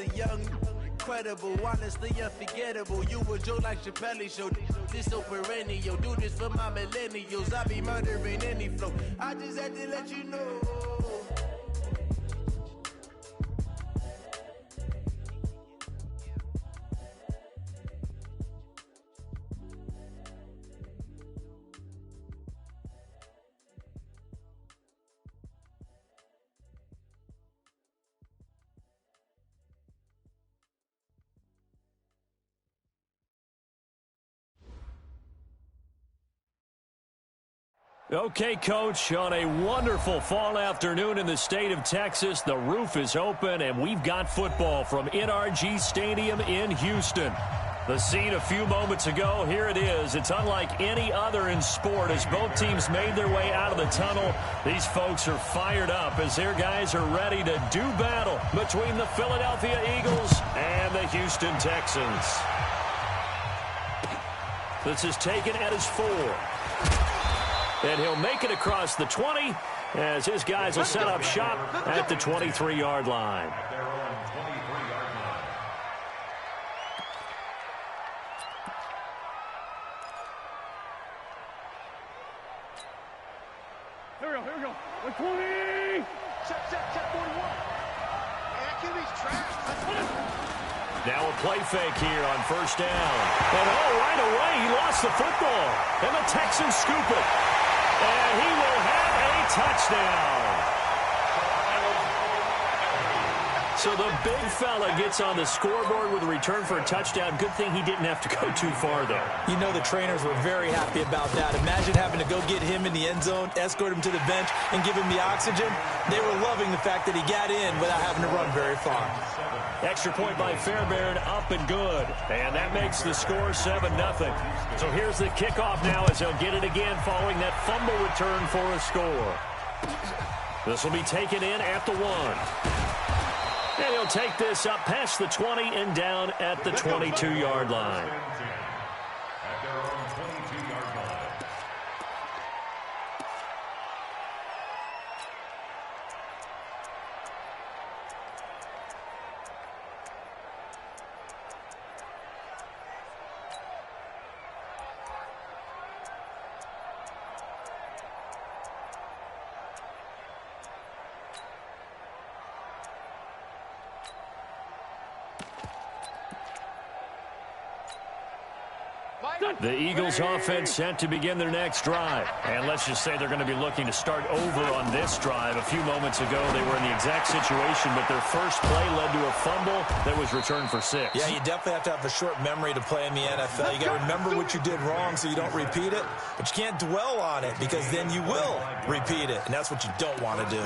the young, incredible, honestly unforgettable. You a Joe like Chappelle show. This so perennial. Do this for my millennials. I be murdering any flow. I just had to let you know. Okay, Coach, on a wonderful fall afternoon in the state of Texas, the roof is open, and we've got football from NRG Stadium in Houston. The scene a few moments ago, here it is. It's unlike any other in sport as both teams made their way out of the tunnel. These folks are fired up as their guys are ready to do battle between the Philadelphia Eagles and the Houston Texans. This is taken at his 4. And he'll make it across the 20 as his guys will set up shop at the 23-yard line. Here we go. 20. Check, 41. And QB's trapped. Now a play fake here on first down. And right away, he lost the football. And the Texans scoop it. And he will have a touchdown. So the big fella gets on the scoreboard with a return for a touchdown. Good thing he didn't have to go too far there. You know the trainers were very happy about that. Imagine having to go get him in the end zone, escort him to the bench, and give him the oxygen. They were loving the fact that he got in without having to run very far. Extra point by Fairbairn, up and good. And that makes the score 7-0. So here's the kickoff now as he'll get it again following that fumble return for a score. This will be taken in at the 1. And he'll take this up past the 20 and down at the 22-yard line. At their own 22-yard line. The Eagles offense set to begin their next drive. And let's just say they're going to be looking to start over on this drive. A few moments ago, they were in the exact situation, but their first play led to a fumble that was returned for 6. Yeah, you definitely have to have a short memory to play in the NFL. You got to remember what you did wrong so you don't repeat it, but you can't dwell on it because then you will repeat it, and that's what you don't want to do.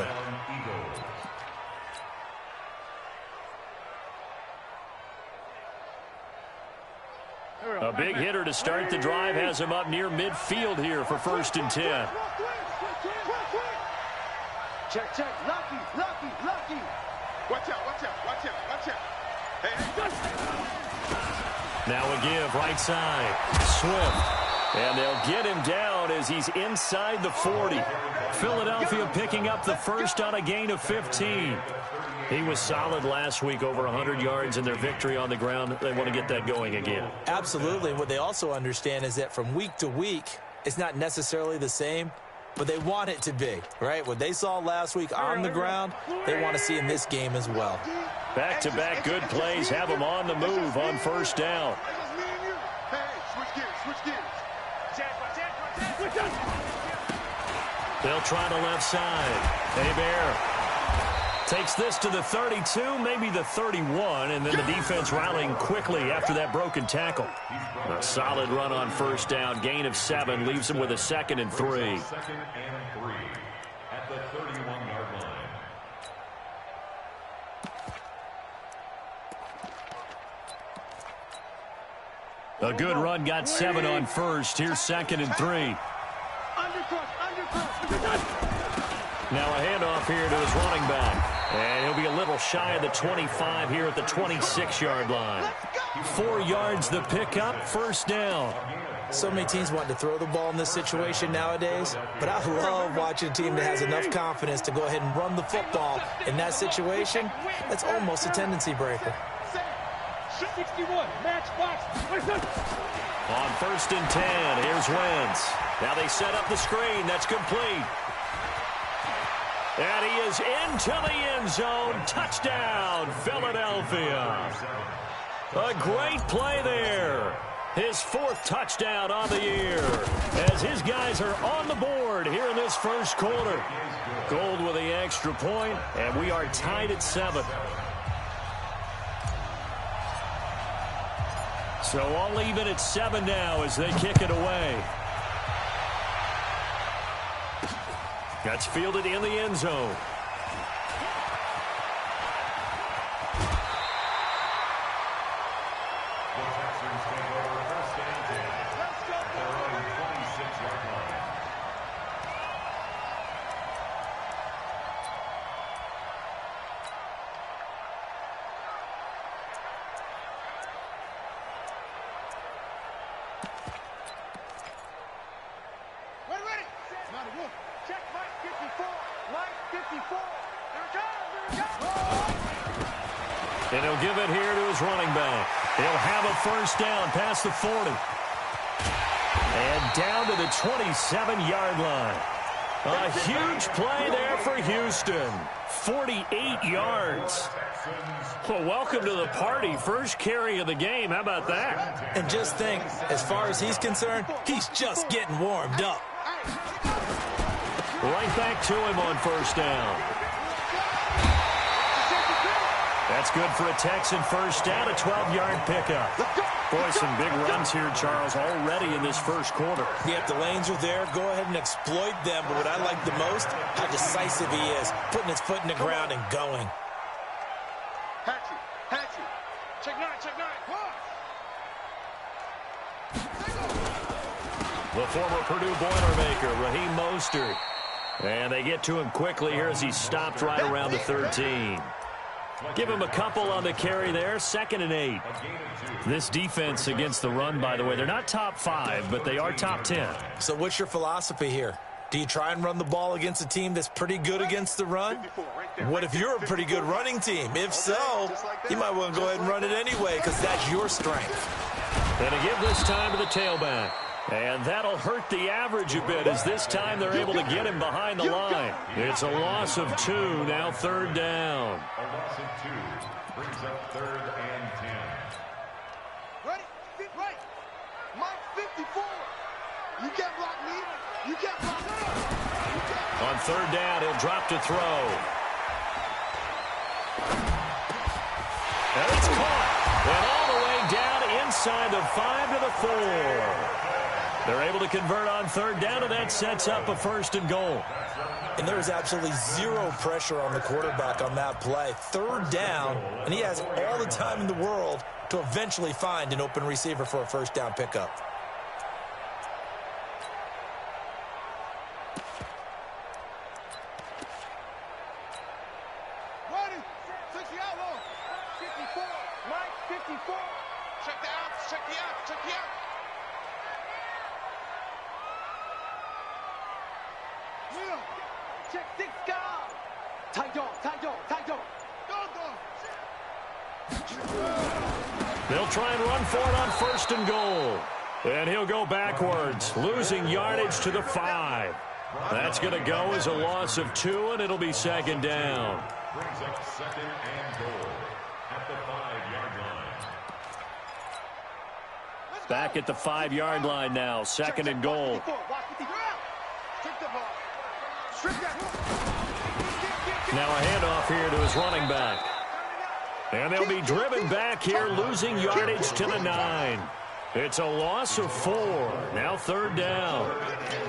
A big hitter to start the drive has him up near midfield here for 1st and 10. Check. Lucky. Watch out. Hey. Now a give right side. Swift. And they'll get him down as he's inside the 40. Philadelphia picking up the first on a gain of 15. He was solid last week, over 100 yards in their victory on the ground. They want to get that going again. Absolutely. What they also understand is that from week to week, it's not necessarily the same, but they want it to be, right? What they saw last week on the ground, they want to see in this game as well. Back-to-back good plays have them on the move on first down. They'll try the left side. Hebert takes this to the 32, maybe the 31, and then the defense rallying quickly after that broken tackle. A solid run on first down. Gain of 7 leaves them with a 2nd and 3. 2nd and 3 at the 31-yard line. A good run got 7 on first. Here's 2nd and 3. Now a handoff here to his running back. And he'll be a little shy of the 25 here at the 26-yard line. 4 yards the pickup, first down. So many teams want to throw the ball in this situation nowadays, but I love watching a team that has enough confidence to go ahead and run the football in that situation. That's almost a tendency breaker. 61, match box. On 1st and 10, here's Wentz. Now they set up the screen. That's complete. And he is into the end zone. Touchdown, Philadelphia. A great play there. His 4th touchdown on the year as his guys are on the board here in this first quarter. Gold with the extra point, and we are tied at 7. So all even at 7 now as they kick it away. That's fielded in the end zone. And he'll give it here to his running back. He'll have a first down past the 40. And down to the 27-yard line. A huge play there for Houston. 48 yards. Well, welcome to the party. First carry of the game. How about that? And just think, as far as he's concerned, he's just getting warmed up. Right back to him on first down. That's good for a Texan first down, a 12-yard pickup. Boy, some big runs here, Charles, already in this first quarter. Yeah, if the lanes are there, go ahead and exploit them. But what I like the most, how decisive he is, putting his foot in the ground and going. Hatchet. Check 9. The former Purdue Boilermaker, Raheem Mostert. And they get to him quickly here as he's stopped right around the 13. Give him a couple on the carry there, 2nd and 8. This defense against the run, by the way, they're not top 5, but they are top 10. So what's your philosophy here? Do you try and run the ball against a team that's pretty good against the run? What if you're a pretty good running team? If so, you might want to go ahead and run it anyway because that's your strength. And to give this time to the tailback. And that'll hurt the average a bit as this time they're able to get him behind the line. It's a loss of 2, now 3rd down. A loss of 2 brings up 3rd and 10. Ready? Right. Mike 54. You can't block me. You can't block me. On 3rd down, he'll drop to throw. And it's caught. And all the way down inside the 5 to the 4. They're able to convert on 3rd down, and that sets up a 1st and goal. And there was absolutely zero pressure on the quarterback on that play. 3rd down, and he has all the time in the world to eventually find an open receiver for a 1st down pickup. Ready? 60 outlaw. 54. Mike 54. Check the outs. Check the outs. Check the outs. Check 6 guard. Tight dog. They'll try and run for it on 1st and goal. And he'll go backwards, losing yardage to the 5. That's going to go as a loss of 2, and it'll be 2nd down. Brings up 2nd and goal at the 5-yard line. Back at the 5-yard line now, 2nd and goal. Now a handoff here to his running back. And they'll be driven back here, losing yardage to the 9. It's a loss of 4. Now 3rd down.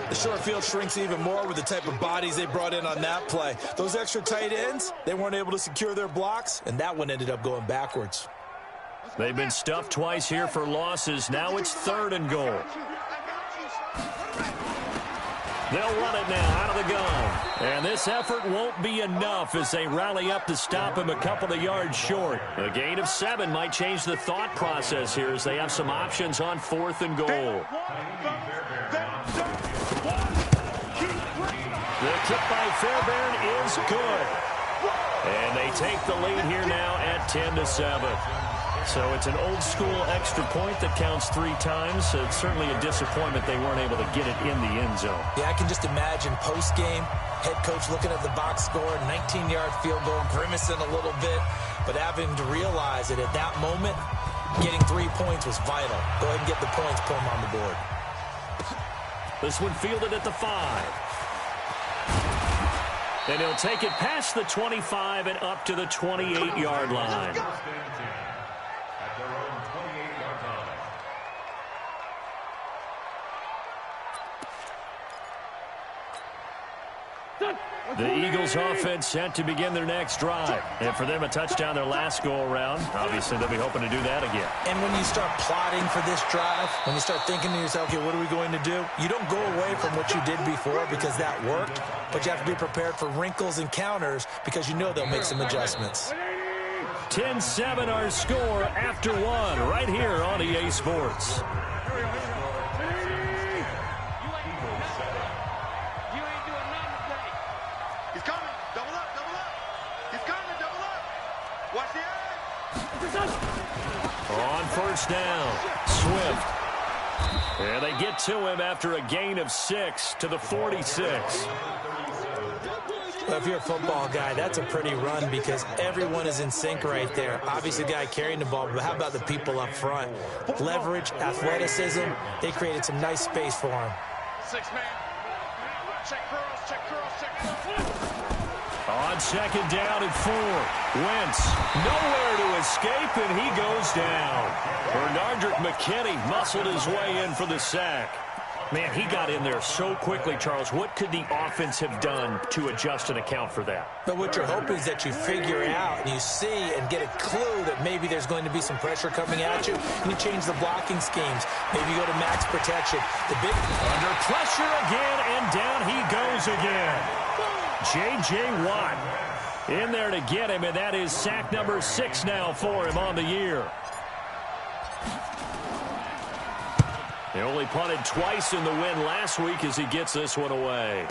The short field shrinks even more with the type of bodies they brought in on that play. Those extra tight ends, they weren't able to secure their blocks, and that one ended up going backwards. They've been stuffed twice here for losses. Now it's 3rd and goal. They'll run it now out of the gun. And this effort won't be enough as they rally up to stop him a couple of yards short. A gain of 7 might change the thought process here as they have some options on 4th and goal. The kick by Fairbairn is good. And they take the lead here now at 10-7. So it's an old-school extra point that counts 3 times. So it's certainly a disappointment they weren't able to get it in the end zone. Yeah, I can just imagine post-game, head coach looking at the box score, 19-yard field goal, grimacing a little bit, but having to realize that at that moment, getting 3 points was vital. Go ahead and get the points, put them on the board. This one fielded at the 5. And he'll take it past the 25 and up to the 28-yard line. The Eagles offense set to begin their next drive. And for them, a touchdown their last go-around. Obviously, they'll be hoping to do that again. And when you start plotting for this drive, when you start thinking to yourself, okay, what are we going to do? You don't go away from what you did before because that worked, but you have to be prepared for wrinkles and counters because you know they'll make some adjustments. 10-7 our score after 1 right here on EA Sports. On first down, Swift. And they get to him after a gain of 6 to the 46. Well, if you're a football guy, that's a pretty run because everyone is in sync right there. Obviously, the guy carrying the ball, but how about the people up front? Leverage, athleticism, they created some nice space for him. 6-man. Check curls, check curls, check curls. On second down and 4, Wentz nowhere to escape, and he goes down. Bernardrick McKinney muscled his way in for the sack. Man, he got in there so quickly, Charles. What could the offense have done to adjust and account for that? But what you're hoping is that you figure out and you see and get a clue that maybe there's going to be some pressure coming at you, and you change the blocking schemes. Maybe you go to max protection. Under pressure again, and down he goes again. J.J. Watt in there to get him, and that is sack number 6 now for him on the year. He only punted twice in the win last week as he gets this one away.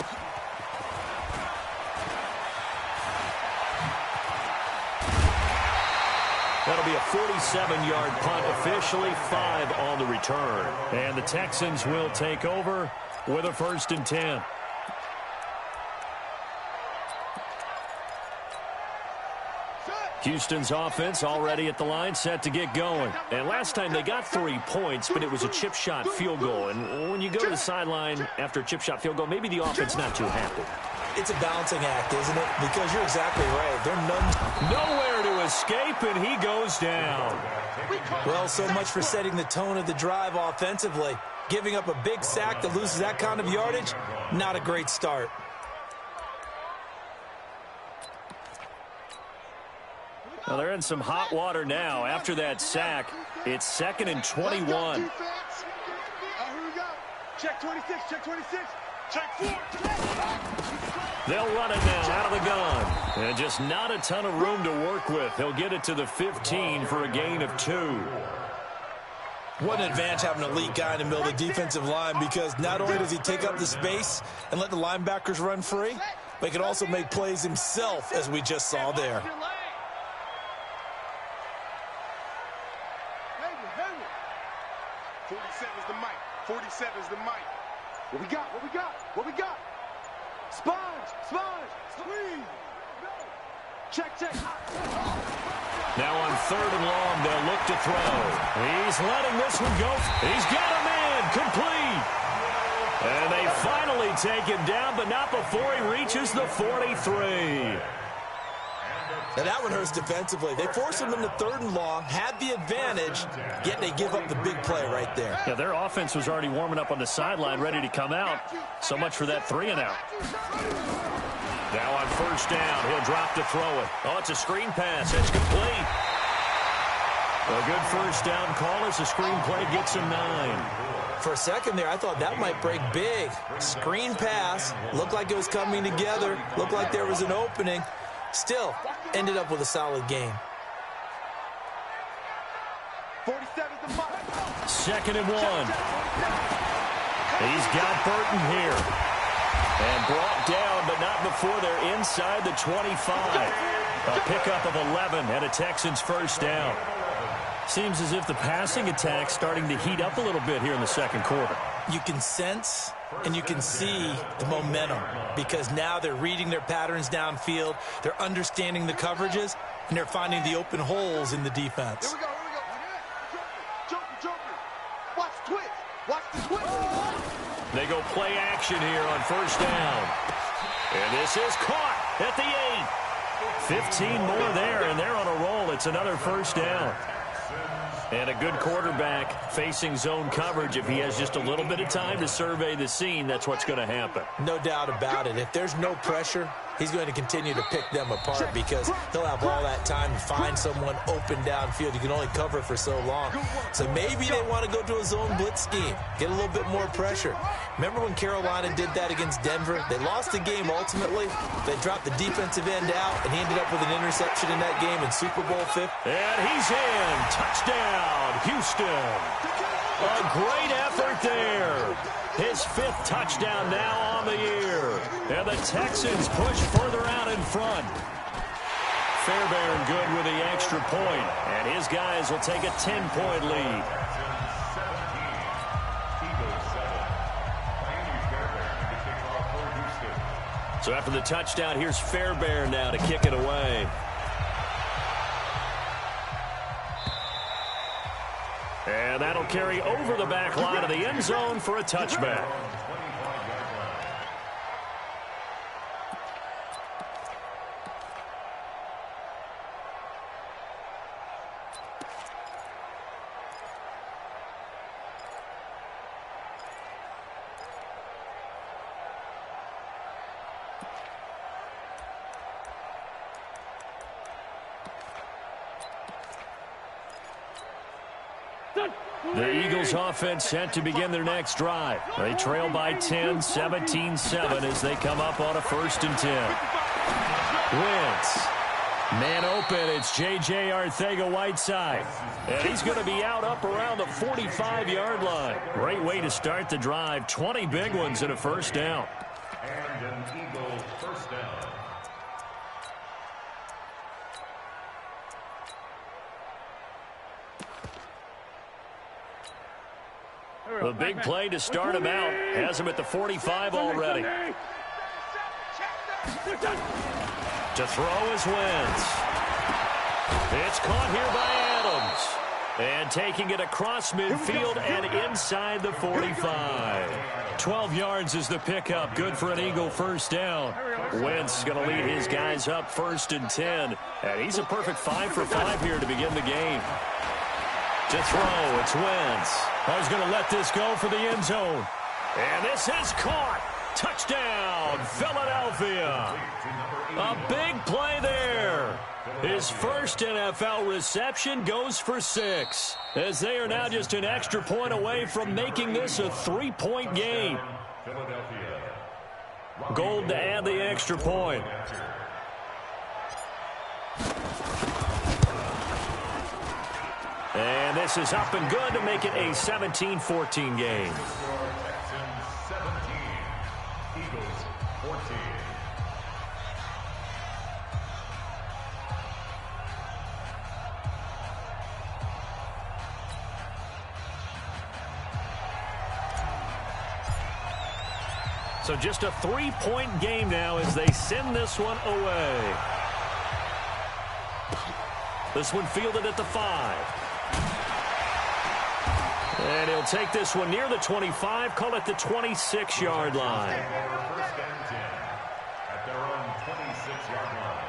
That'll be a 47-yard punt, officially 5 on the return. And the Texans will take over with a 1st and 10. Houston's offense already at the line, set to get going. And last time they got 3 points, but it was a chip shot field goal. And when you go to the sideline after a chip shot field goal, maybe the offense not too happy. It's a balancing act, isn't it? Because you're exactly right. They're nowhere to escape, and he goes down. Well, so much for setting the tone of the drive offensively. Giving up a big sack that loses that kind of yardage, not a great start. Well, they're in some hot water now. After that sack, it's 2nd and 21. Here we go. Check 26, check 26, check 4. They'll run it now out of the gun. And just not a ton of room to work with. He'll get it to the 15 for a gain of 2. What an advantage having an elite guy in the middle of the defensive line, because not only does he take up the space and let the linebackers run free, but he can also make plays himself, as we just saw there. 47's the mic. 47's the mic. What we got? What we got? What we got? Sponge, sponge, squeeze. Check, check. Now on 3rd and long, they'll look to throw. He's letting this one go. He's got him in, complete. And they finally take him down, but not before he reaches the 43. Now that one hurts defensively. They forced him into 3rd and long, had the advantage, yet they give up the big play right there. Yeah, their offense was already warming up on the sideline, ready to come out. So much for that 3-and-out. Now on 1st down, he'll drop to throw it. Oh, it's a screen pass. It's complete. A good 1st down call as the screen play gets him 9. For a second there, I thought that might break big. Screen pass, looked like it was coming together, looked like there was an opening. Still, ended up with a solid game. 47's the mark. 2nd and 1. He's got Burton here. And brought down, but not before they're inside the 25. A pickup of 11 and a Texans first down. Seems as if the passing attack's starting to heat up a little bit here in the second quarter. You can sense and you can see the momentum because now they're reading their patterns downfield, they're understanding the coverages, and they're finding the open holes in the defense. Here we go, here we go. Joker. Watch the twitch. Watch the twitch. They go play action here on first down. And this is caught at the 8. 15 more there, and they're on a roll. It's another first down. And a good quarterback facing zone coverage. If he has just a little bit of time to survey the scene, that's what's going to happen. No doubt about it. If there's no pressure, he's going to continue to pick them apart because he'll have all that time to find someone open downfield. You can only cover for so long. So maybe they want to go to a zone blitz scheme, get a little bit more pressure. Remember when Carolina did that against Denver? They lost the game ultimately. They dropped the defensive end out, and he ended up with an interception in that game in Super Bowl 50. And he's in. Touchdown, Houston. A great effort there. His 5th touchdown now on the year. And the Texans push further out in front. Fairbairn good with the extra point. And his guys will take a 10-point lead. So after the touchdown, here's Fairbairn now to kick it away. And that'll carry over the back line of the end zone for a touchback. The Eagles offense set to begin their next drive. They trail by 10, 17-7 as they come up on a 1st and 10. Wentz. Man open, it's J.J. Arcega-Whiteside. And he's going to be out up around the 45-yard line. Great way to start the drive. 20 big ones and a first down. And an Eagle first down. The big play to start him out has him at the 45 already. To throw is Wentz. It's caught here by Adams. And taking it across midfield and inside the 45. 12 yards is the pickup. Good for an Eagle first down. Wentz going to lead his guys up 1st and 10. And he's a perfect 5 for 5 here to begin the game. To throw, it's Wentz. He's going to let this go for the end zone. And this is caught. Touchdown, Philadelphia. A big play there. His first NFL reception goes for 6, as they are now just an extra point away from making this a 3-point game. Gold to add the extra point. And this is up and good to make it a 17-14 game. Texans 17, Eagles 14. So just a 3-point game now as they send this one away. This one fielded at the 5. And he'll take this one near the 25, call it the 26-yard line. First and 10 at their own 26-yard line.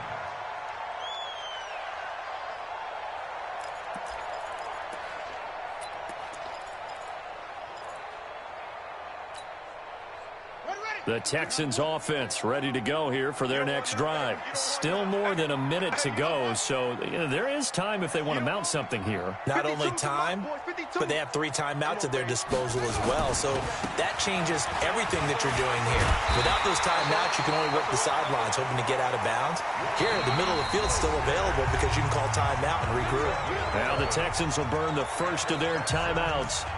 The Texans offense ready to go here for their next drive. Still more than a minute to go, so there is time if they want to mount something here. Not only time, but they have 3 timeouts at their disposal as well, so that changes everything that you're doing here. Without those timeouts, you can only work the sidelines, hoping to get out of bounds. Here, the middle of the field's still available because you can call timeout and regroup. Now the Texans will burn the first of their timeouts,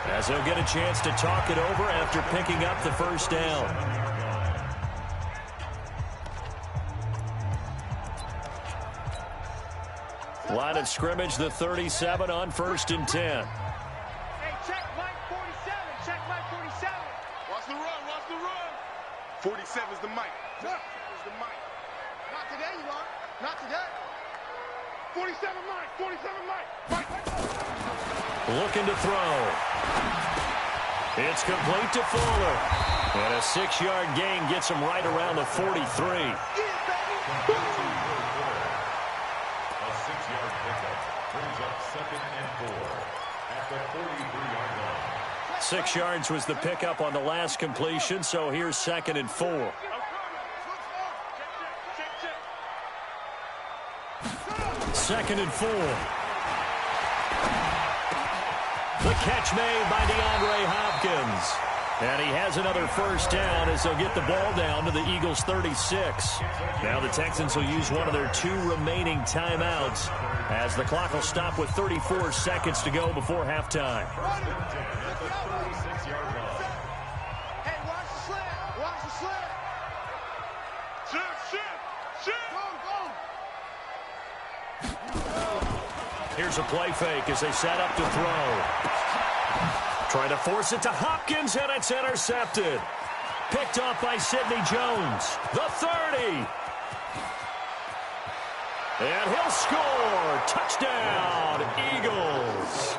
as they'll get a chance to talk it over after picking up the first down. Line of scrimmage, the 37 on 1st and 10. Hey, check Mike 47. Check Mike 47. Watch the run. Watch the run. 47's the mic. 47's the mic. Not today, you are. Not today. 47 Mike. 47 Mike. Mike. Looking to throw. It's complete to Fuller. And a 6-yard gain gets him right around the 43. A 6-yard pickup brings up 2nd and 4 at the 43-yard line. 6 yards was the pickup on the last completion, so here's 2nd and 4. Second and 4. The catch made by DeAndre Hopkins. And he has another first down as they'll get the ball down to the Eagles' 36. Now the Texans will use one of their 2 remaining timeouts as the clock will stop with 34 seconds to go before halftime. Hey, watch the slant. Watch the slant. Shift. Go. Here's a play fake as they set up to throw. Trying to force it to Hopkins, and it's intercepted. Picked off by Sidney Jones. The 30. And he'll score. Touchdown, Eagles.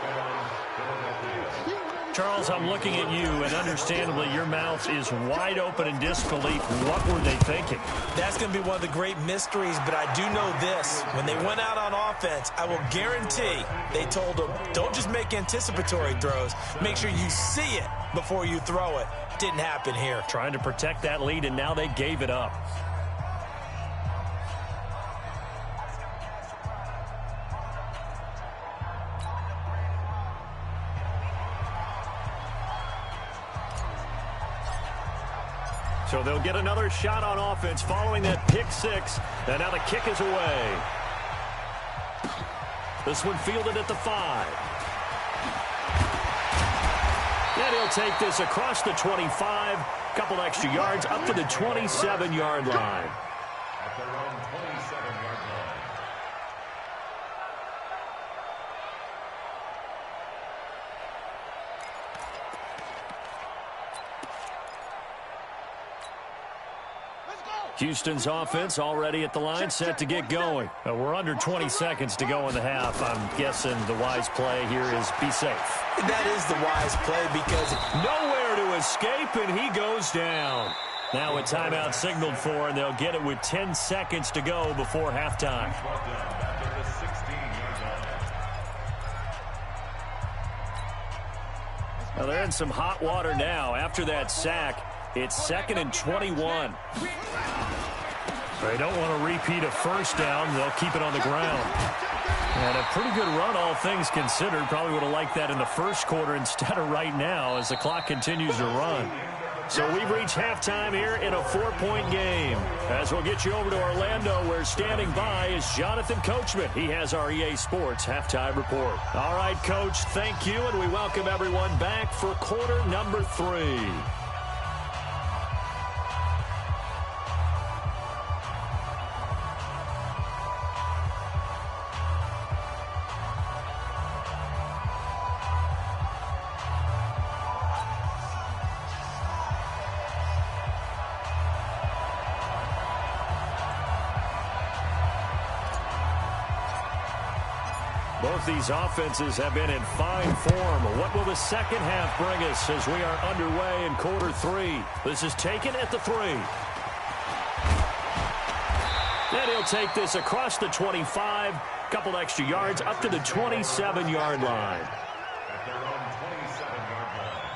Charles, I'm looking at you, and understandably, your mouth is wide open in disbelief. What were they thinking? That's going to be one of the great mysteries, but I do know this. When they went out on offense, I will guarantee they told them, don't just make anticipatory throws. Make sure you see it before you throw it. Didn't happen here. Trying to protect that lead, and now they gave it up. So they'll get another shot on offense following that pick 6. And now the kick is away. This one fielded at the 5. And he'll take this across the 25. Couple extra yards up to the 27-yard line. At their own 27-yard line. Houston's offense already at the line, set to get going. We're under 20 seconds to go in the half. I'm guessing the wise play here is be safe. That is the wise play because nowhere to escape, and he goes down. Now a timeout signaled for, and they'll get it with 10 seconds to go before halftime. Well, they're in some hot water now. After that sack, it's 2nd and 21. They don't want to repeat a first down. They'll keep it on the ground. And a pretty good run, all things considered. Probably would have liked that in the first quarter instead of right now as the clock continues to run. So we've reached halftime here in a 4-point game. As we'll get you over to Orlando, where standing by is Jonathan Coachman. He has our EA Sports halftime report. All right, Coach, thank you, and we welcome everyone back for quarter number 3. Both these offenses have been in fine form. What will the second half bring us as we are underway in quarter 3? This is taken at the 3. And he'll take this across the 25. Couple extra yards up to the 27-yard line. At their own 27-yard line.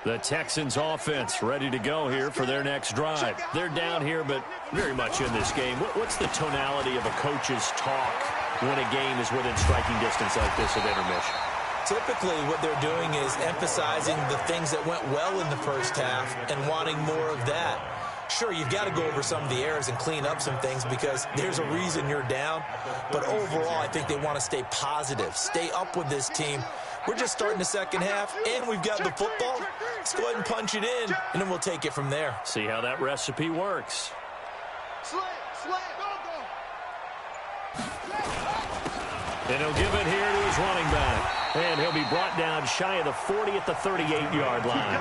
The Texans offense ready to go here for their next drive. They're down here, but very much in this game. What's the tonality of a coach's talk when a game is within striking distance like this at intermission? Typically, what they're doing is emphasizing the things that went well in the first half and wanting more of that. Sure, you've got to go over some of the errors and clean up some things because there's a reason you're down. But overall, I think they want to stay positive, stay up with this team. We're just starting the second half, and we've got the football. Let's go ahead and punch it in, and then we'll take it from there. See how that recipe works. And he'll give it here to his running back. And he'll be brought down shy of the 40 at the 38-yard line.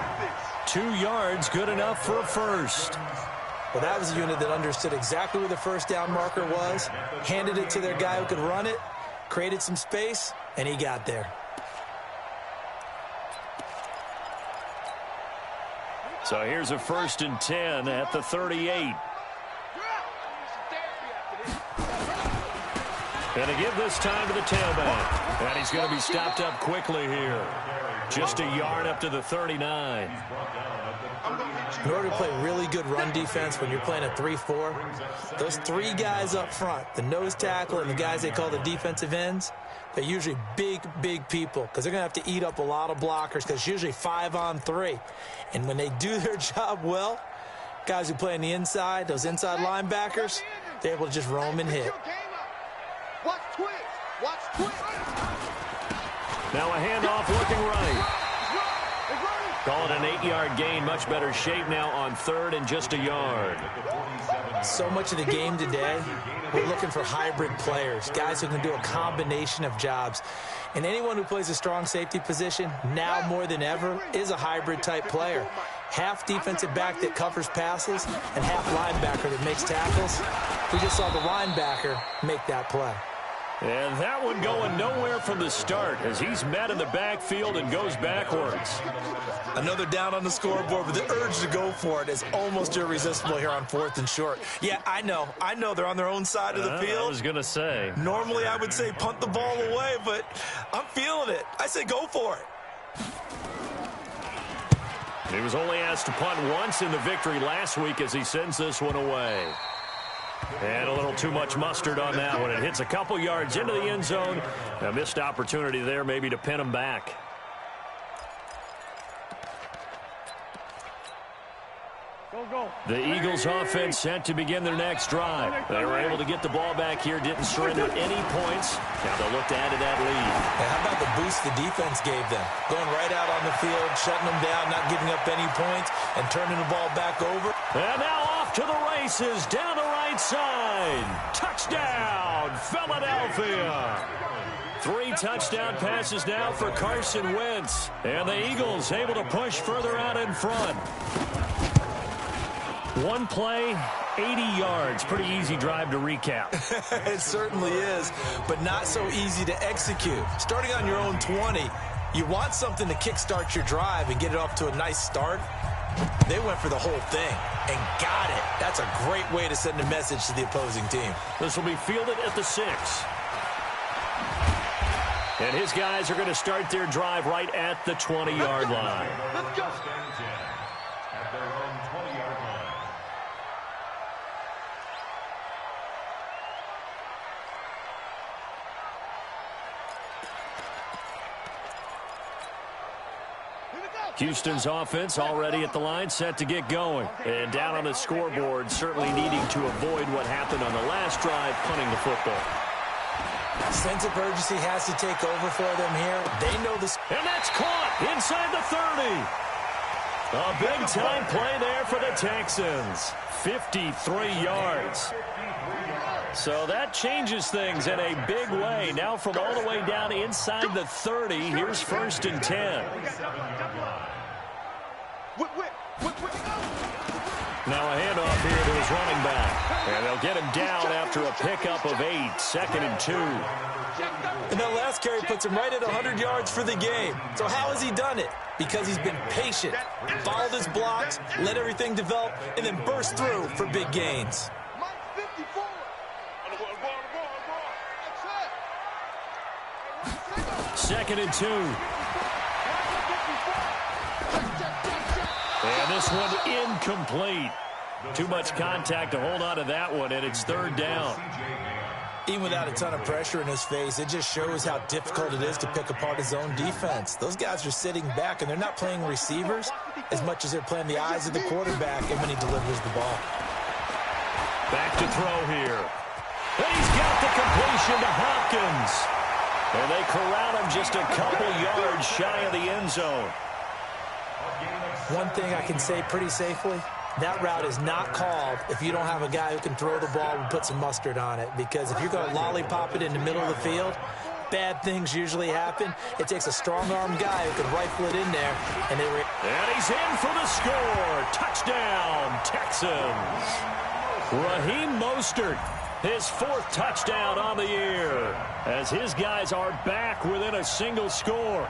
2 yards, good enough for a first. Well, that was a unit that understood exactly where the first down marker was, handed it to their guy who could run it, created some space, and he got there. So here's a 1st and 10 at the 38. And to give this time to the tailback. And he's going to be stopped up quickly here. Just a yard up to the 39. In order to play really good run defense when you're playing a 3-4, those 3 guys up front, the nose tackle and the guys they call the defensive ends, they're usually big, big people because they're going to have to eat up a lot of blockers because it's usually 5-on-3. And when they do their job well, guys who play on the inside, those inside linebackers, they're able to just roam and hit. Watch twist. Watch twist. Now a handoff looking right. Call it an 8-yard gain. Much better shape now on 3rd and just a yard. So much of the game today, we're looking for hybrid players, guys who can do a combination of jobs. And anyone who plays a strong safety position, now more than ever, is a hybrid-type player. Half defensive back that covers passes and half linebacker that makes tackles. We just saw the linebacker make that play. And that one going nowhere from the start as he's met in the backfield and goes backwards. Another down on the scoreboard, but the urge to go for it is almost irresistible here on 4th and short. Yeah, I know they're on their own side of the field. I was going to say. Normally I would say punt the ball away, but I'm feeling it. I say go for it. He was only asked to punt once in the victory last week as he sends this one away. And a little too much mustard on that one. It hits a couple yards into the end zone. A missed opportunity there maybe to pin him back. The Eagles offense set to begin their next drive. They were able to get the ball back here, didn't surrender any points. Now they'll look to add to that lead. Hey, how about the boost the defense gave them? Going right out on the field, shutting them down, not giving up any points, and turning the ball back over. And now off to the races, down the right side. Touchdown, Philadelphia. 3 touchdown passes now for Carson Wentz. And the Eagles able to push further out in front. One play, 80 yards. Pretty easy drive to recap. It certainly is, but not so easy to execute. Starting on your own 20, you want something to kickstart your drive and get it off to a nice start. They went for the whole thing and got it. That's a great way to send a message to the opposing team. This will be fielded at the 6. And his guys are going to start their drive right at the 20-yard line. Let's go. At their own 20-yard line. Houston's offense already at the line, set to get going. And down on the scoreboard, certainly needing to avoid what happened on the last drive, punting the football. Sense of urgency has to take over for them here. They know this. And that's caught inside the 30. A big-time play there for the Texans. 53 yards. So that changes things in a big way. Now from all the way down inside the 30, here's 1st and 10. Now a handoff here to his running back. And they'll get him down after a pickup of 8, 2nd and 2. And that last carry puts him right at 100 yards for the game. So how has he done it? Because he's been patient, followed his blocks, let everything develop, and then burst through for big gains. 2nd and 2. And this one incomplete. Too much contact to hold on to that one, and it's third down. Even without a ton of pressure in his face, it just shows how difficult it is to pick apart his own defense. Those guys are sitting back, and they're not playing receivers as much as they're playing the eyes of the quarterback and when he delivers the ball. Back to throw here. And he's got the completion to Hopkins. And they corral him just a couple yards shy of the end zone. One thing I can say pretty safely, that route is not called if you don't have a guy who can throw the ball and put some mustard on it. Because if you're going to lollipop it in the middle of the field, bad things usually happen. It takes a strong-arm guy who can rifle it in there. And he's in for the score. Touchdown, Texans. Raheem Mostert, his fourth touchdown on the year, as his guys are back within a single score.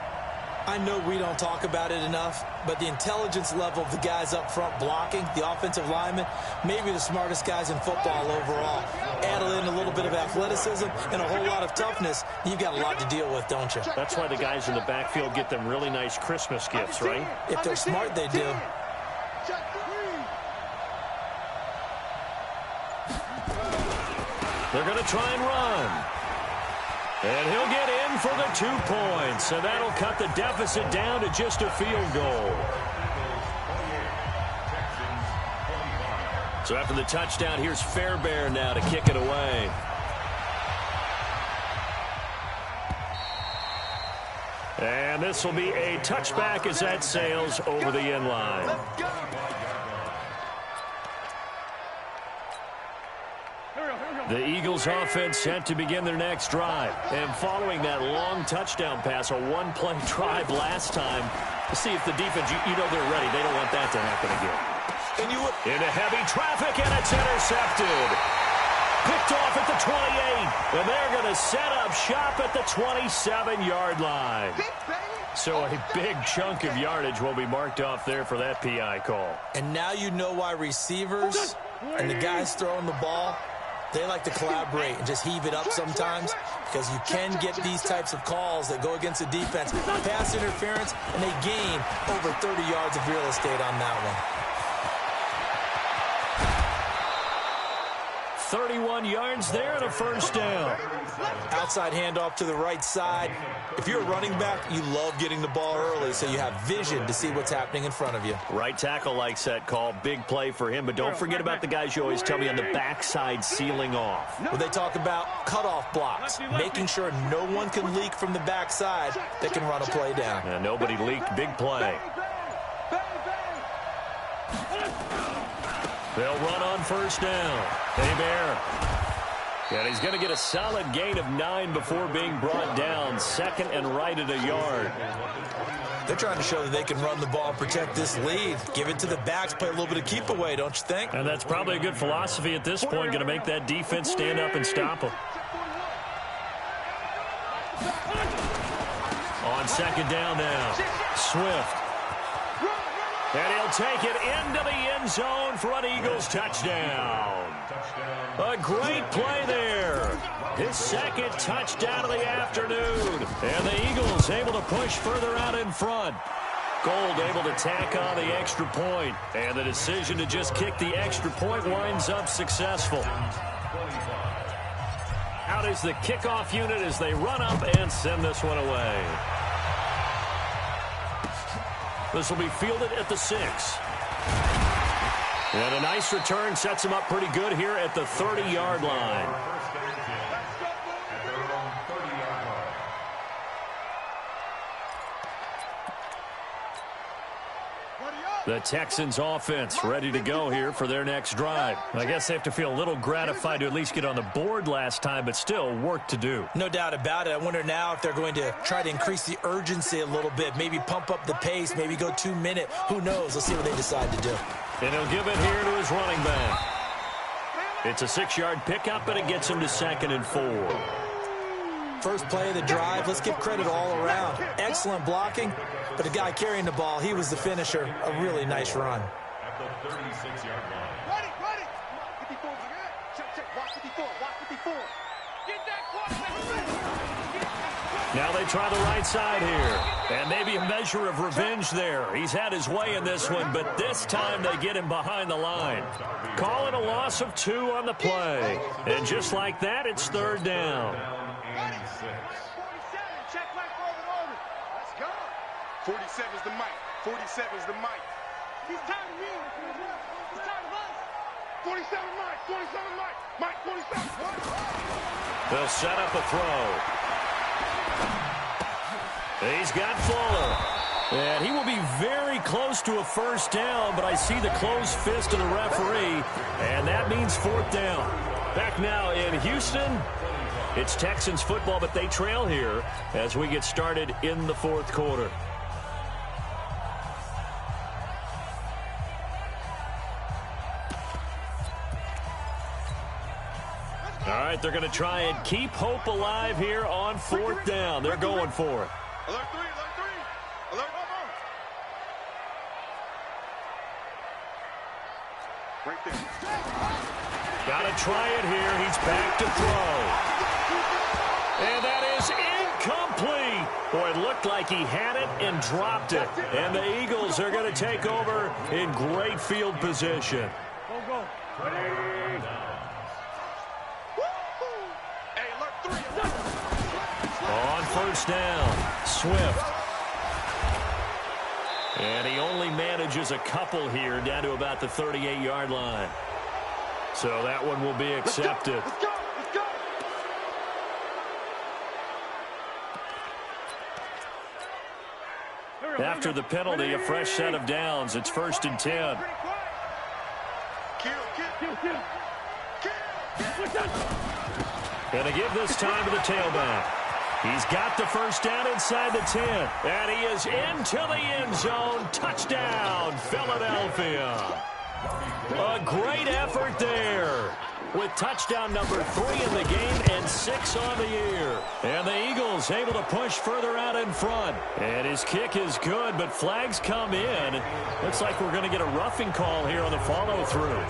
I know we don't talk about it enough, but the intelligence level of the guys up front blocking, the offensive linemen, maybe the smartest guys in football overall. Add in a little bit of athleticism and a whole lot of toughness, you've got a lot to deal with, don't you? That's why the guys in the backfield get them really nice Christmas gifts, right? If they're smart, they do. They're going to try and run. And he'll get in for the 2 points. And that'll cut the deficit down to just a field goal. So after the touchdown, here's Fairbairn now to kick it away. And this will be a touchback as that sails over the end line. The Eagles offense set to begin their next drive. And following that long touchdown pass, a one-play drive last time, to see if the defense, you know they're ready. They don't want that to happen again. Into heavy traffic, and it's intercepted. Picked off at the 28. And they're going to set up shop at the 27-yard line. So a big chunk of yardage will be marked off there for that PI call. And now you know why receivers and the guys throwing the ball, they like to collaborate and just heave it up sometimes, because you can get these types of calls that go against the defense. Pass interference, and they gain over 30 yards of real estate on that one. 31 yards there and a first down. Outside handoff to the right side. If you're a running back, you love getting the ball early so you have vision to see what's happening in front of you. Right tackle likes that call. Big play for him, but don't forget about the guys you always tell me on the backside sealing off. Well, they talk about cutoff blocks, making sure no one can leak from the backside that can run a play down. And nobody leaked. Big play. They'll run on first down. Bear. And he's going to get a solid gain of 9 before being brought down. Second and right at a yard. They're trying to show that they can run the ball and protect this lead. Give it to the backs, play a little bit of keep away, don't you think? And that's probably a good philosophy at this point. Going to make that defense stand up and stop them. On second down now. Swift. And he'll take it into the end zone for an Eagles touchdown. A great play there. His second touchdown of the afternoon. And the Eagles able to push further out in front. Gold able to tack on the extra point. And the decision to just kick the extra point winds up successful. Out is the kickoff unit as they run up and send this one away. This will be fielded at the 6. And a nice return sets him up pretty good here at the 30-yard line. The Texans offense ready to go here for their next drive. I guess they have to feel a little gratified to at least get on the board last time, but still work to do. No doubt about it. I wonder now if they're going to try to increase the urgency a little bit, maybe pump up the pace, maybe go 2 minute. Who knows? Let's see what they decide to do. And he'll give it here to his running back. It's a 6-yard pickup, and it gets him to 2nd and 4. First play of the drive, let's give credit all around. Excellent blocking, but the guy carrying the ball, he was the finisher. A really nice run. At the 36-yard line. Ready. 54, check, watch 54, watch 54. Get that quarterback. Now they try the right side here. And maybe a measure of revenge there. He's had his way in this one, but this time they get him behind the line. Call it a loss of 2 on the play. And just like that, it's 3rd down. 47's the mic. 47's the mic. He's tired of me. He's tired of us. 47 mic. 47 mic. Mike 47. They'll set up a throw. He's got Fuller. And he will be very close to a 1st down, but I see the closed fist of the referee, and that means 4th down. Back now in Houston. It's Texans football, but they trail here as we get started in the 4th quarter. All right, they're going to try and keep hope alive here on 4th down. They're going for it. Alert 3, alert 3. Alert, right there. Got to try it here. He's back to throw. And that is incomplete. Boy, it looked like he had it and dropped it. And the Eagles are going to take over in great field position. Go. Hey, alert 3. On 1st down, Swift. And he only manages a couple here down to about the 38-yard line. So that one will be accepted. Let's go. After the penalty, a fresh set of downs. It's 1st and 10. Going to give this time to the tailback. He's got the 1st down inside the 10. And he is into the end zone. Touchdown, Philadelphia. A great effort there. With touchdown number 3 in the game and 6 on the year. And the Eagles able to push further out in front. And his kick is good, but flags come in. Looks like we're going to get a roughing call here on the follow-through.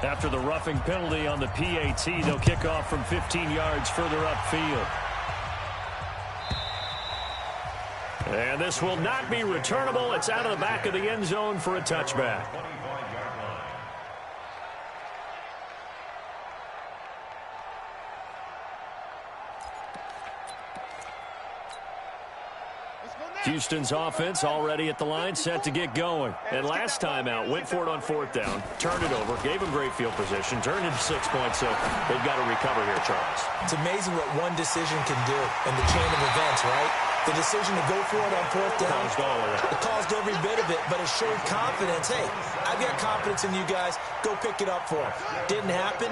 After the roughing penalty on the PAT, they'll kick off from 15 yards further upfield. And this will not be returnable. It's out of the back of the end zone for a touchback. Houston's offense already at the line, set to get going. And last time out, went for it on 4th down, turned it over, gave him great field position, turned into 6 points, so they've got to recover here, Charles. It's amazing what one decision can do in the chain of events, right? The decision to go for it on 4th down, it caused every bit of it, but it showed confidence. Hey, I've got confidence in you guys. Go pick it up for them. Didn't happen.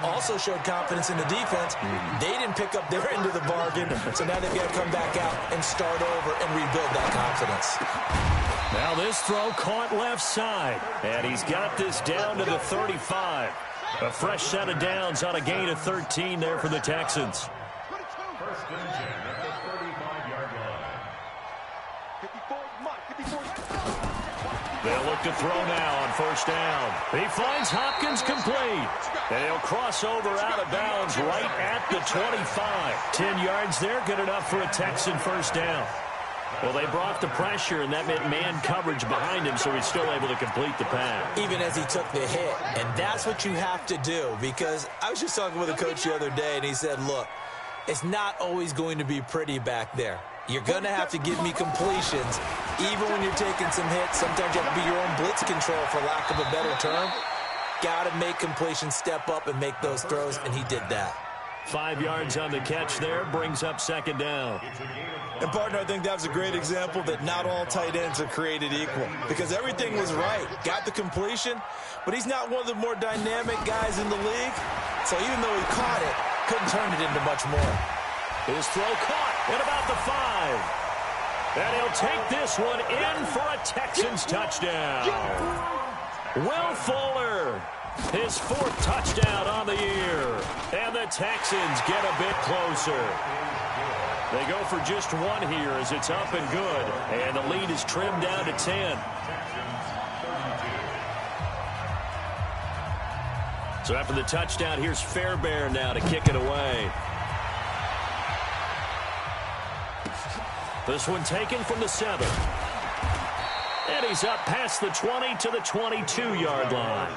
Also showed confidence in the defense. They didn't pick up their end of the bargain, so now they've got to come back out and start over and rebuild that confidence. Now this throw caught left side, and he's got this down to the 35. A fresh set of downs on a gain of 13 there for the Texans. First and 10 at the 35-yard line. They'll look to throw now on 1st down. He finds Hopkins complete. And he'll cross over out of bounds right at the 25. 10 yards there, good enough for a Texan 1st down. Well, they brought the pressure, and that meant man coverage behind him, so he's still able to complete the pass. Even as he took the hit. And that's what you have to do, because I was just talking with a coach the other day, and he said, look, it's not always going to be pretty back there. You're going to have to give me completions. Even when you're taking some hits, sometimes you have to be your own blitz control, for lack of a better term. Got to make completions, step up, and make those throws, and he did that. 5 yards on the catch there, brings up 2nd down. And, partner, I think that was a great example that not all tight ends are created equal, because everything was right. Got the completion, but he's not one of the more dynamic guys in the league. So even though he caught it, couldn't turn it into much more. His throw caught at about the 5. And he'll take this one in for a Texans touchdown. Will Fuller, his 4th touchdown on the year. And the Texans get a bit closer. They go for just 1 here as it's up and good. And the lead is trimmed down to 10. So after the touchdown, here's Fairbairn now to kick it away. This one taken from the 7. And he's up past the 20 to the 22-yard line.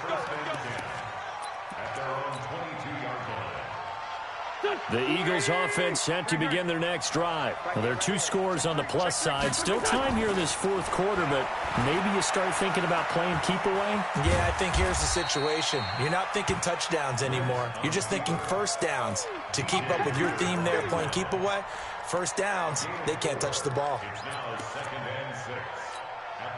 The Eagles offense set to begin their next drive. Well, there are 2 scores on the plus side. Still time here in this fourth quarter, but maybe you start thinking about playing keep away? Yeah, I think here's the situation. You're not thinking touchdowns anymore. You're just thinking first downs. To keep up with your theme there, playing keep away, first downs, they can't touch the ball.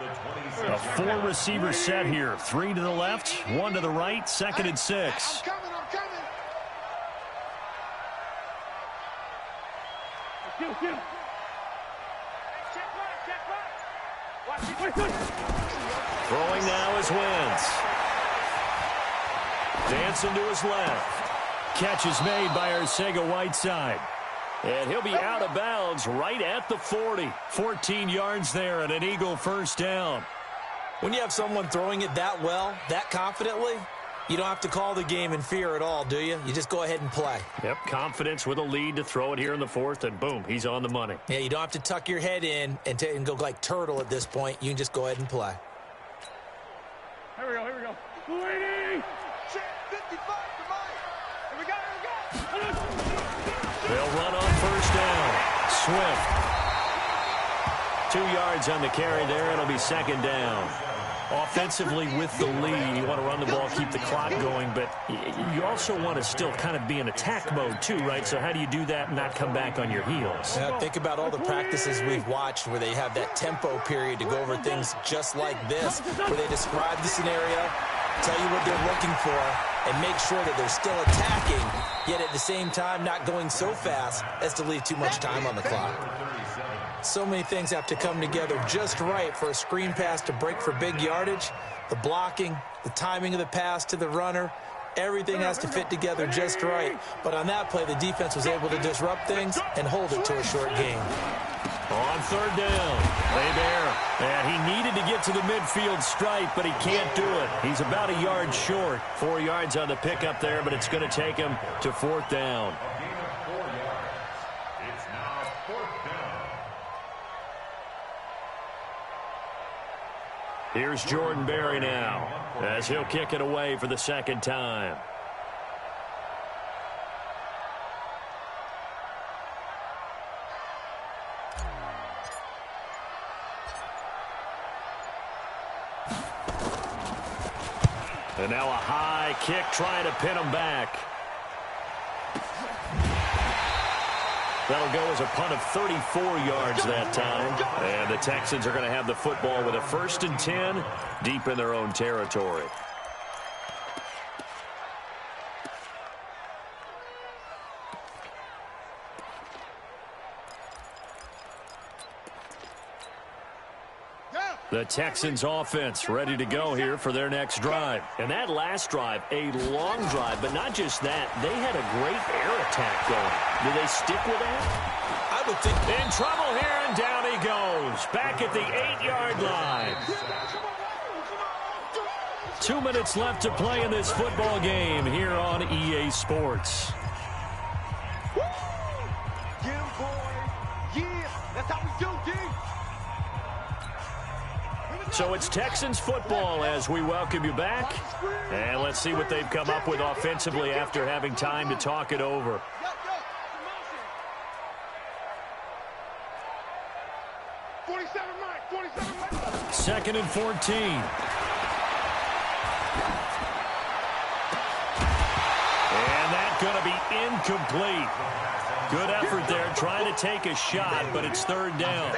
A 4-receiver set here. 3 to the left, 1 to the right, 2nd and 6. I'm coming. Throwing now is Wentz. Dancing to his left. Catch is made by Arcega-Whiteside. And he'll be out of bounds right at the 40. 14 yards there and an Eagle first down. When you have someone throwing it that well, that confidently, you don't have to call the game in fear at all, do you? You just go ahead and play. Yep, confidence with a lead to throw it here in the 4th, and boom, he's on the money. Yeah, you don't have to tuck your head in and go like turtle at this point. You can just go ahead and play. Here we go. Waiting! 55 to Mike. Here we go. They'll run on first down. Swift. 2 yards on the carry there. It'll be 2nd down. Offensively with the lead, you want to run the ball, keep the clock going, but you also want to still kind of be in attack mode too, right? So how do you do that and not come back on your heels? Yeah, think about all the practices we've watched where they have that tempo period to go over things just like this, where they describe the scenario, tell you what they're looking for, and make sure that they're still attacking, yet at the same time not going so fast as to leave too much time on the clock. So many things have to come together just right for a screen pass to break for big yardage. The blocking, the timing of the pass to the runner, everything has to fit together just right. But on that play, the defense was able to disrupt things and hold it to a short gain. On 3rd down, Fairbairn. And he needed to get to the midfield stripe, but he can't do it. He's about a yard short. 4 yards on the pickup there, but it's going to take him to 4th down. Here's Jordan Berry now as he'll kick it away for the 2nd time. And now a high kick trying to pin him back. That'll go as a punt of 34 yards that time. And the Texans are going to have the football with a 1st and 10 deep in their own territory. The Texans offense ready to go here for their next drive. And that last drive, a long drive, but not just that. They had a great air attack going. Do they stick with that? I would think. In trouble here, and down he goes. Back at the 8-yard line. 2 minutes left to play in this football game here on EA Sports. Get him, boys. Yeah, that's how we do, D. So it's Texans football as we welcome you back. And let's see what they've come up with offensively after having time to talk it over. 47 Mike, 47 Mike. 2nd and 14. And that's going to be incomplete. Good effort there, trying to take a shot, but it's 3rd down.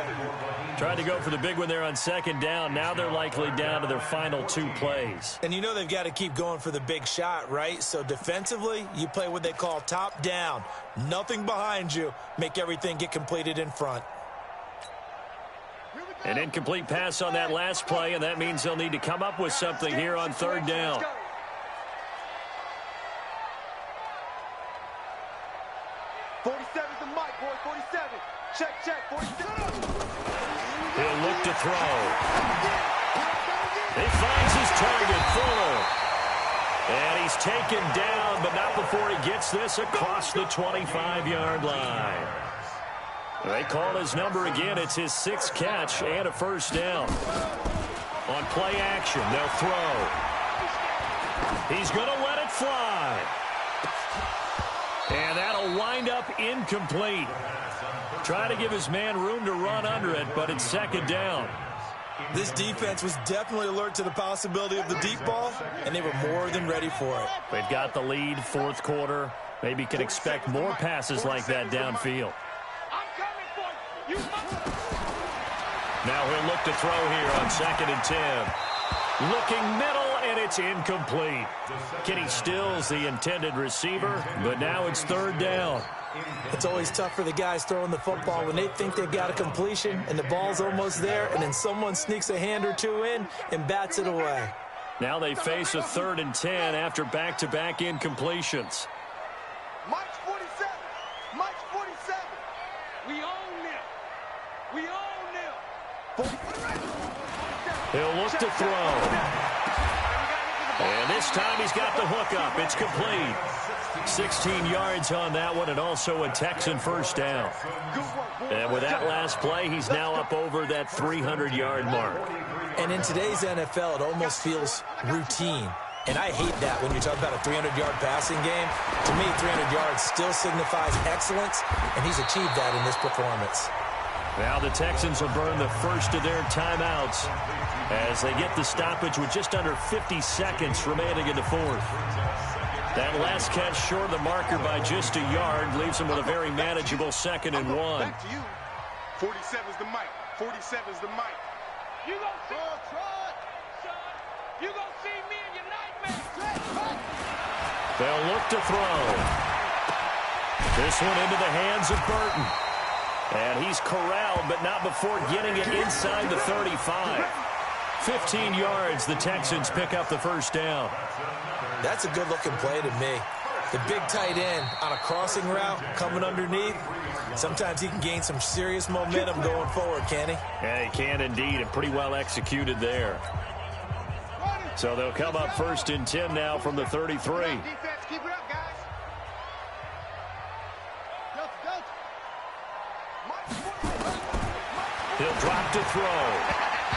Tried to go for the big one there on 2nd down. Now they're likely down to their final 2 plays. And you know they've got to keep going for the big shot, right? So defensively, you play what they call top down. Nothing behind you. Make everything get completed in front. An incomplete pass on that last play, and that means they'll need to come up with something here on 3rd down. Check, 47. He'll look to throw. He finds his target, Fuller. And he's taken down, but not before he gets this across the 25-yard line. They call his number again. It's his 6th catch and a first down. On play action, they'll throw. He's going to let it fly. And that'll wind up incomplete. Try to give his man room to run under it, but it's 2nd down. This defense was definitely alert to the possibility of the deep ball, and they were more than ready for it. They've got the lead, 4th quarter. Maybe can expect more passes like that downfield. Now he'll look to throw here on 2nd and 10. Looking middle, and it's incomplete. Kenny Stills, the intended receiver, but now it's 3rd down. It's always tough for the guys throwing the football when they think they've got a completion and the ball's almost there, and then someone sneaks a hand or two in and bats it away. Now they face a 3rd and 10 after back-to-back incompletions. Mike's 47. Mike's 47. We own them. We own them. He'll look to throw. And this time he's got the hook up. It's complete. 16 yards on that one, and also a Texan first down. And with that last play, he's now up over that 300-yard mark. And in today's NFL, it almost feels routine. And I hate that when you talk about a 300-yard passing game. To me, 300 yards still signifies excellence, and he's achieved that in this performance. Now the Texans will burn the first of their timeouts as they get the stoppage with just under 50 seconds remaining in the 4th. That last catch short of the marker by just a yard leaves him with a very manageable 2nd and 1. Back to you. 47's the mic. 47's the mic. You gonna see son. You gonna see me in your nightmare. They'll look to throw. This one into the hands of Burton. And he's corralled, but not before getting it inside the 35. 15 yards, the Texans pick up the first down. That's a good-looking play to me. The big tight end on a crossing route coming underneath. Sometimes he can gain some serious momentum going forward, can he? Yeah, he can indeed, and pretty well executed there. So they'll come up 1st and 10 now from the 33. Defense, keep it up, guys. He'll drop to throw.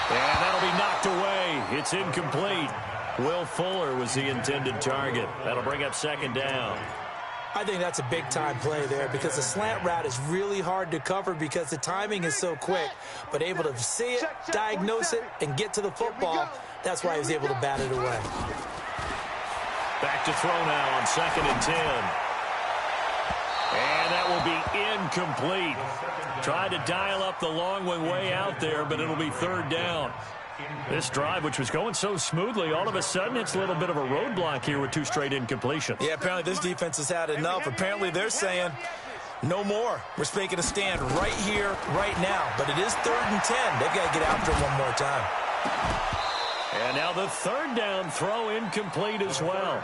And that'll be knocked away. It's incomplete. Will Fuller was the intended target. That'll bring up 2nd down. I think that's a big-time play there because the slant route is really hard to cover because the timing is so quick. But able to see it, diagnose it, and get to the football, that's why he was able to bat it away. Back to throw now on 2nd and 10. And that will be incomplete. Tried to dial up the long one way out there, but it'll be 3rd down. This drive, which was going so smoothly, all of a sudden it's a little bit of a roadblock here with 2 straight incompletions. Yeah, apparently this defense has had enough. Apparently they're saying no more. We're making a stand right here, right now. But it is 3rd and 10. They've got to get after it one more time. And now the 3rd down throw incomplete as well.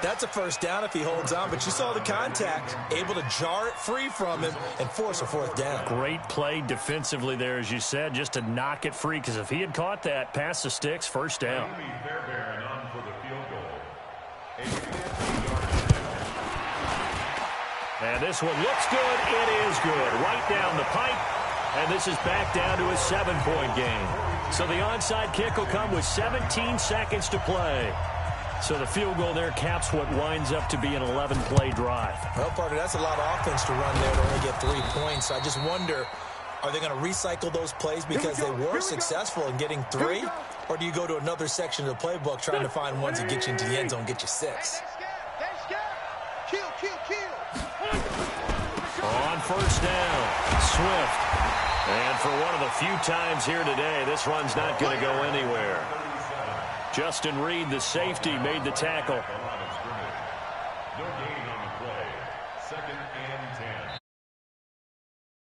That's a first down if he holds on, but you saw the contact, able to jar it free from him and force a 4th down. Great play defensively there, as you said, just to knock it free, because if he had caught that, past the sticks, first down. And this one looks good. It is good. Right down the pipe, and this is back down to a 7-point game. So the onside kick will come with 17 seconds to play. So the field goal there caps what winds up to be an 11-play drive. Well, partner, that's a lot of offense to run there to only get 3 points. I just wonder, are they going to recycle those plays because they were successful in getting 3? Or do you go to another section of the playbook trying to find ones that get you into the end zone, get you 6? Kill. On first down, Swift. And for one of the few times here today, this run's not going to go anywhere. Justin Reed, the safety, made the tackle. No gain on the play. 2nd and 10.